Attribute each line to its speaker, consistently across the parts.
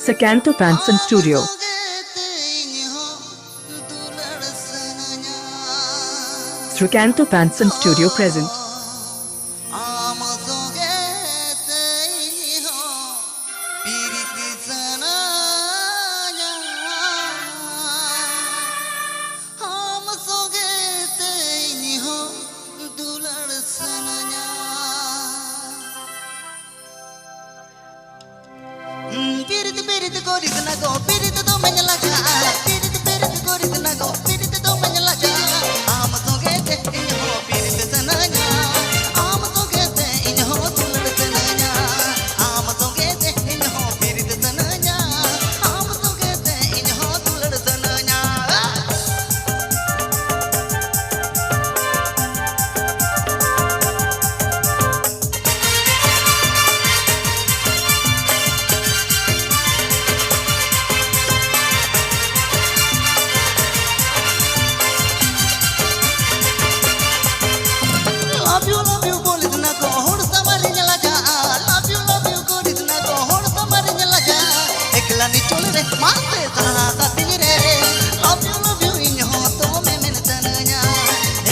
Speaker 1: Srikanta Fansan Studio. Srikanta Fansan Studio present.
Speaker 2: Pirit Pirit Koris na go, Pirit to Manala, Pirit Pirit Koris na go, Pirit to Manala. I'm Songe in your Pirit Sananya. I'm Songe in your Tular Sananya. I'm Songe in your Pirit Sananya. I'm Songe in your Tular Sananya. Love you, Koris na go, hor samari nyala ja. Love you, Koris na go, hor samari nyala ja. Ekla ni chole re, maate tana ta dil re. Love you, in ho to me men tananya.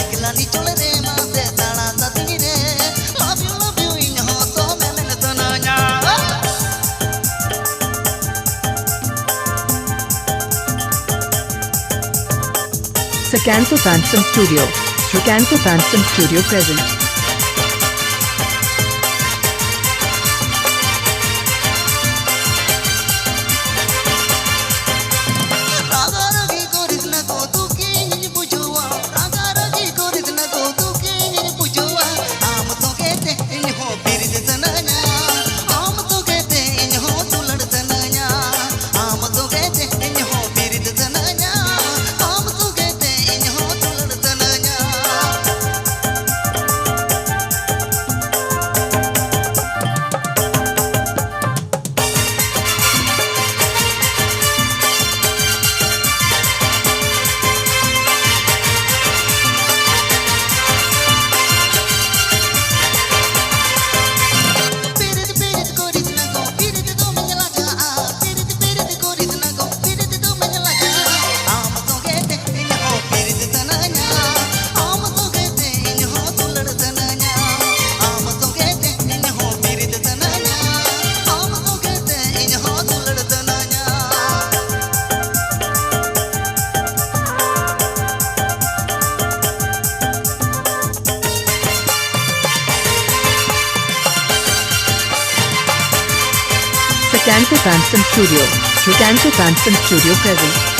Speaker 2: Ekla ni chole re, maate tana ta dil re. Love you, in ho to me men tananya.
Speaker 1: Srikanta Fansan Studio. Srikanta Fansan Studio present.
Speaker 2: Ragaragi Koris na go, tu ki bujua. Ragaragi Koris na go, tu ki bujua. Am to kete in ho pirit sananya. Am to kete in ho tulad sananya. Am to kete in ho pirit sananya. Am to kete in ho tulad sananya. Pirit Pirit Koris na go, Pirit to Manala ja. Pirit Pirit Koris na go, Pirit to Manala ja. Am to kete in ho pirit sananya. Am to kete in ho tulad sananya. Am to kete in ho pirit sananya. Am to kete in ho tulad sananya.
Speaker 1: Srikanta Fansan Studio. Srikanta Fansan Studio present.